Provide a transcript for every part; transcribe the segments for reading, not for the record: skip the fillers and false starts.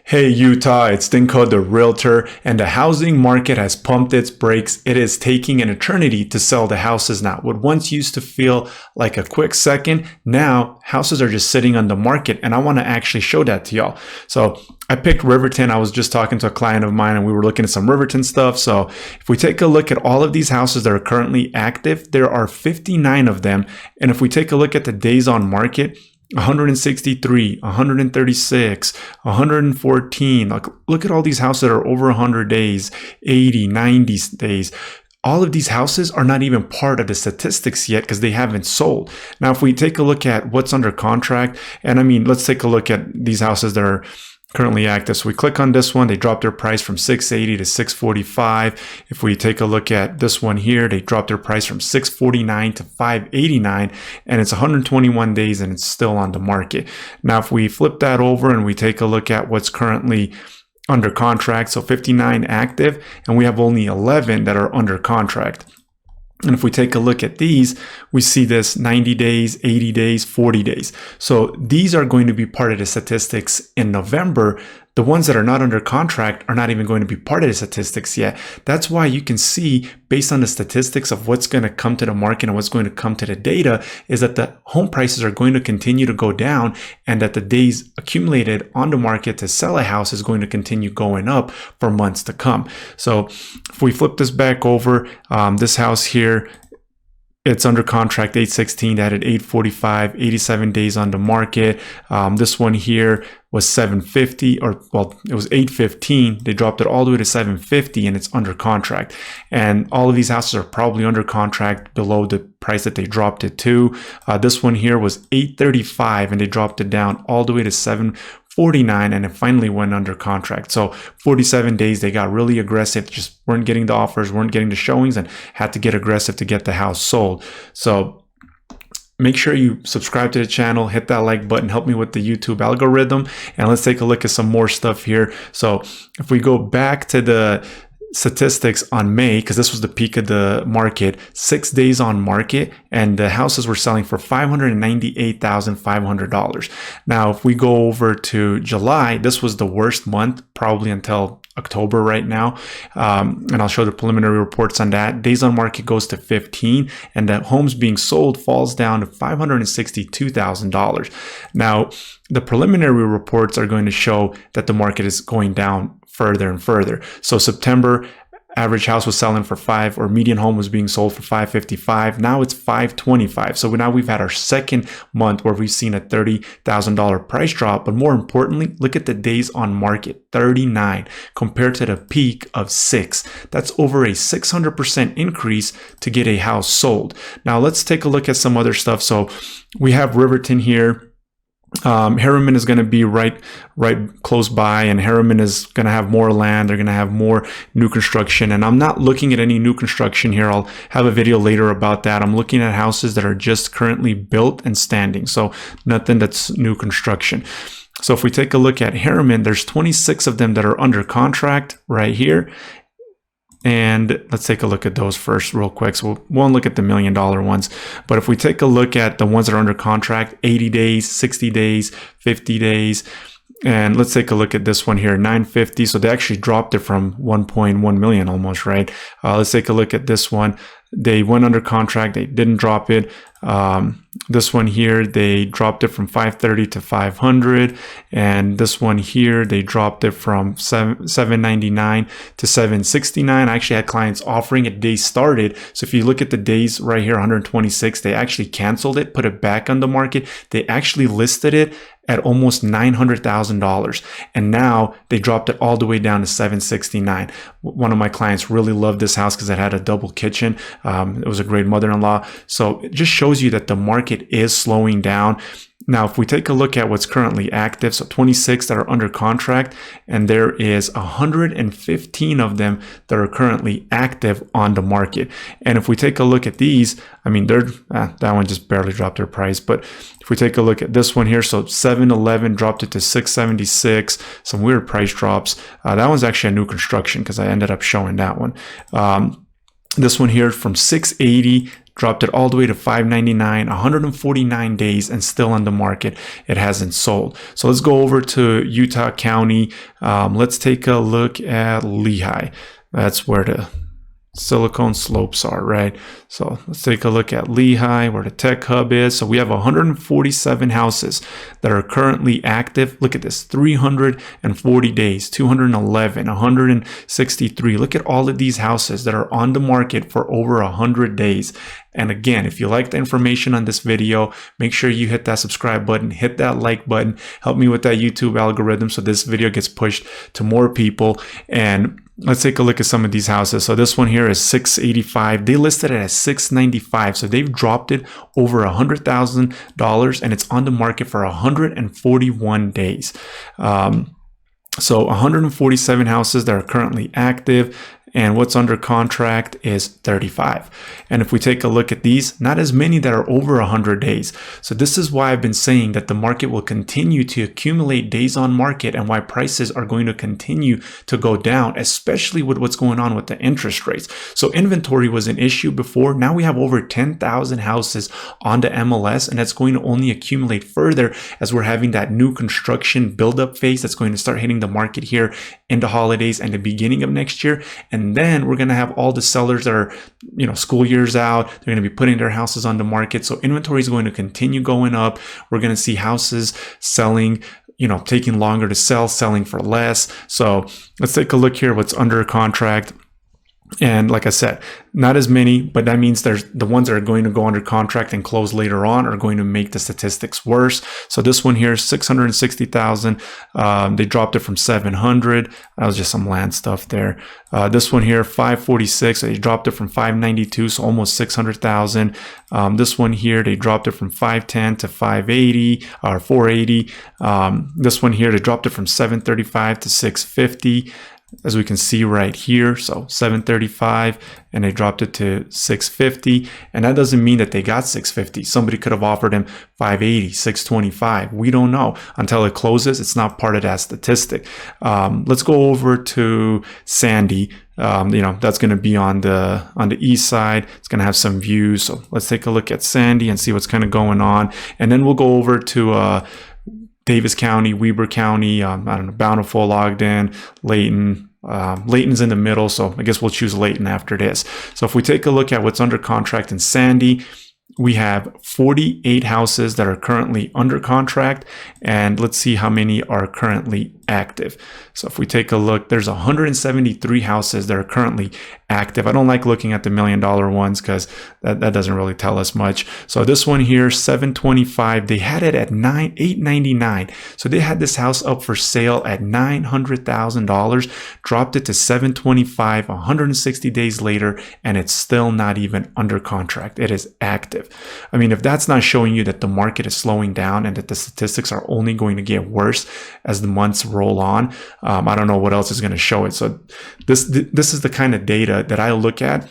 Hey Utah, it's Dinko the Realtor, and the housing market has pumped its brakes. It is taking an eternity to sell the houses now. What once used to feel like a quick second, now houses are just sitting on the market, and I want to actually show that to y'all. So I picked Riverton. I was just talking to a client of mine and we were looking at some Riverton stuff. So if we take a look at all of these houses that are currently active, there are 59 of them. And if we take a look at the days on market, 163, 136, 114. Look at all these houses that are over 100 days, 80, 90 days. All of these houses are not even part of the statistics yet because they haven't sold. Now, if we take a look at what's under contract, and I mean, let's take a look at these houses that are currently active. So we click on this one, they dropped their price from 680 to 645. If we take a look at this one here, they dropped their price from 649 to 589, and it's 121 days and it's still on the market. Now, if we flip that over and we take a look at what's currently under contract, so 59 active, and we have only 11 that are under contract. And if we take a look at these, we see this 90 days, 80 days, 40 days. So these are going to be part of the statistics in November. The ones that are not under contract are not even going to be part of the statistics yet. That's why you can see, based on the statistics of what's going to come to the market and what's going to come to the data, is that the home prices are going to continue to go down and that the days accumulated on the market to sell a house is going to continue going up for months to come. So if we flip this back over, this house here, it's under contract 816, they had it 845, 87 days on the market. This one here was 750, or well, it was 815. They dropped it all the way to 750 and it's under contract. And all of these houses are probably under contract below the price that they dropped it to. This one here was 835 and they dropped it down all the way to 749 and it finally went under contract. So 47 days, they got really aggressive, just weren't getting the offers, weren't getting the showings, and had to get aggressive to get the house sold. So make sure you subscribe to the channel, hit that like button, help me with the YouTube algorithm, and let's take a look at some more stuff here. So if we go back to the statistics on May, because this was the peak of the market, 6 days on market, and the houses were selling for $598,500. Now, if we go over to July, this was the worst month, probably until October right now. And I'll show the preliminary reports on that. Days on market goes to 15, and the homes being sold falls down to $562,000. Now, the preliminary reports are going to show that the market is going down further and further. So September, average house was selling for median home was being sold for $555. Now it's $525. So now we've had our second month where we've seen a $30,000 price drop. But more importantly, look at the days on market, 39 compared to the peak of 6. That's over a 600% increase to get a house sold. Now let's take a look at some other stuff. So we have Riverton here. Harriman is going to be right close by, and Harriman is going to have more land. They're going to have more new construction, and I'm not looking at any new construction here. I'll have a video later about that. I'm looking at houses that are just currently built and standing, so nothing that's new construction. So if we take a look at Harriman, there's 26 of them that are under contract right here. And let's take a look at those first real quick. So we won't look at the $1 million ones. But if we take a look at the ones that are under contract, 80 days, 60 days, 50 days. And let's take a look at this one here, 950. So they actually dropped it from 1.1 million almost, right? Let's take a look at this one. They went under contract. They didn't drop it. This one here, they dropped it from 530 to 500. And this one here, they dropped it from 799 to 769. I actually had clients offering it. Days started. So if you look at the days right here, 126, they actually canceled it, put it back on the market. They actually listed it at almost $900,000. And now they dropped it all the way down to 769. One of my clients really loved this house because it had a double kitchen. It was a great mother-in-law. So it just shows you that the market is slowing down. Now, if we take a look at what's currently active, so 26 that are under contract, and there is 115 of them that are currently active on the market. And if we take a look at these, I mean, that one just barely dropped their price. But if we take a look at this one here, so 711 dropped it to 676, some weird price drops. That one's actually a new construction because I ended up showing that one. This one here from 680 dropped it all the way to $599, 149 days, and still on the market. It hasn't sold. So let's go over to Utah County. Let's take a look at Lehigh. That's where the Silicon Slopes are, right? So let's take a look at Lehigh, where the tech hub is. So we have 147 houses that are currently active. Look at this, 340 days, 211, 163. Look at all of these houses that are on the market for over 100 days. And again, if you like the information on this video, make sure you hit that subscribe button, hit that like button, help me with that YouTube algorithm so this video gets pushed to more people. And let's take a look at some of these houses. So this one here is $685. They listed it at $695. So they've dropped it over $100,000 and it's on the market for 141 days. So 147 houses that are currently active, and what's under contract is 35. And if we take a look at these, not as many that are over 100 days. So this is why I've been saying that the market will continue to accumulate days on market and why prices are going to continue to go down, especially with what's going on with the interest rates. So inventory was an issue before. Now we have over 10,000 houses on the MLS, and that's going to only accumulate further as we're having that new construction buildup phase that's going to start hitting the market here in the holidays and the beginning of next year. And then we're going to have all the sellers that are, school years out. They're going to be putting their houses on the market. So inventory is going to continue going up. We're going to see houses selling, taking longer to sell, selling for less. So let's take a look here what's under contract. And like I said, not as many, but that means there's the ones that are going to go under contract and close later on are going to make the statistics worse. So this one here, 660,000. They dropped it from 700. That was just some land stuff there. This one here, 546. They dropped it from 592, so almost 600,000. This one here, they dropped it from 510 to 580 or 480. This one here, they dropped it from 735 to 650. As we can see right here, so 735, and they dropped it to 650, and that doesn't mean that they got 650. Somebody could have offered him 580, 625. We don't know until it closes. It's not part of that statistic. Let's go over to Sandy. That's going to be on the east side. It's going to have some views. So let's take a look at Sandy and see what's kind of going on, and then we'll go over to Davis County, Weber County, Bountiful, Ogden, Layton. Layton's in the middle, so I guess we'll choose Layton after this. So if we take a look at what's under contract in Sandy, we have 48 houses that are currently under contract, and let's see how many are currently active. So if we take a look, there's 173 houses that are currently active. I don't like looking at the $1 million ones because that doesn't really tell us much. So this one here, 725, they had it at $899. So they had this house up for sale at $900,000, dropped it to $725 160 days later, and it's still not even under contract. It is active. I mean, if that's not showing you that the market is slowing down and that the statistics are only going to get worse as the months roll on, I don't know what else is going to show it. So this is the kind of data that I look at,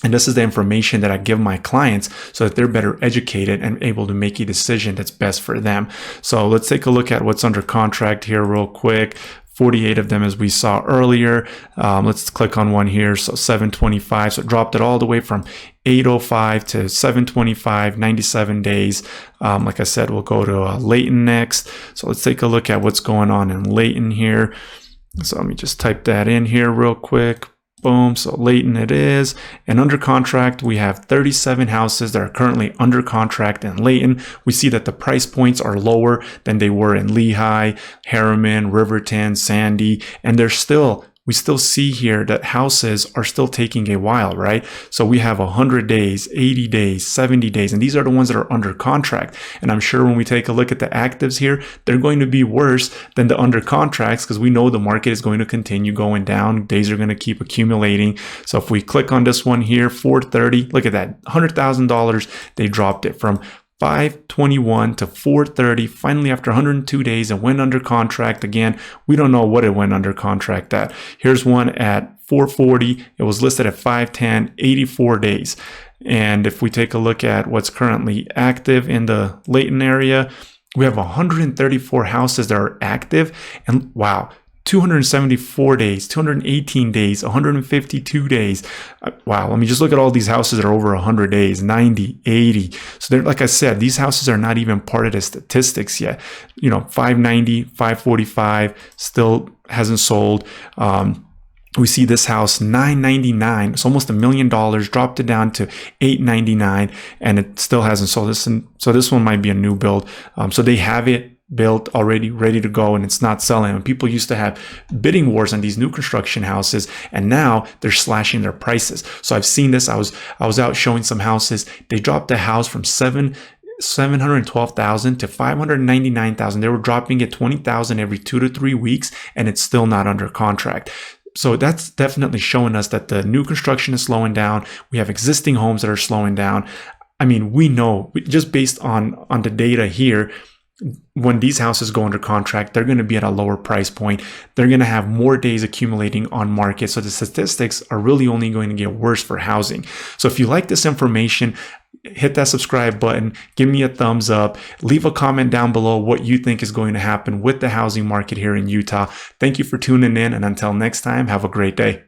and this is the information that I give my clients so that they're better educated and able to make a decision that's best for them. So let's take a look at what's under contract here real quick. 48 of them, as we saw earlier. Let's click on one here. So 725. So it dropped it all the way from 805 to 725, 97 days. Like I said, we'll go to Layton next. So let's take a look at what's going on in Layton here. So let me just type that in here real quick. Boom. So Layton it is. And under contract, we have 37 houses that are currently under contract in Layton. We see that the price points are lower than they were in Lehigh, Harriman, Riverton, Sandy, and we still see here that houses are still taking a while, right? So we have 100 days, 80 days, 70 days, and these are the ones that are under contract. And I'm sure when we take a look at the actives here, they're going to be worse than the under contracts because we know the market is going to continue going down. Days are going to keep accumulating. So if we click on this one here, 430, look at that, $100,000, they dropped it from 521 to 430. Finally, after 102 days, it went under contract again. We don't know what it went under contract at. Here's one at 440. It was listed at 510, 84 days. And if we take a look at what's currently active in the Layton area, we have 134 houses that are active. And wow, 274 days, 218 days, 152 days. Wow, let me just look at all these houses that are over 100 days, 90, 80. So they're, like I said, these houses are not even part of the statistics yet. 590, 545 still hasn't sold. We see this house $999. It's almost $1 million. Dropped it down to $899, and it still hasn't sold. So this one might be a new build. So they have it built already, ready to go, and it's not selling. And people used to have bidding wars on these new construction houses, and now they're slashing their prices. So I've seen this. I was out showing some houses. They dropped the house from $712,000 to $599,000. They were dropping it $20,000 every 2 to 3 weeks, and it's still not under contract. So that's definitely showing us that the new construction is slowing down. We have existing homes that are slowing down. I mean, we know just based on the data here, when these houses go under contract, they're going to be at a lower price point. They're going to have more days accumulating on market. So the statistics are really only going to get worse for housing. So if you like this information, hit that subscribe button, give me a thumbs up, leave a comment down below what you think is going to happen with the housing market here in Utah. Thank you for tuning in, and until next time, have a great day.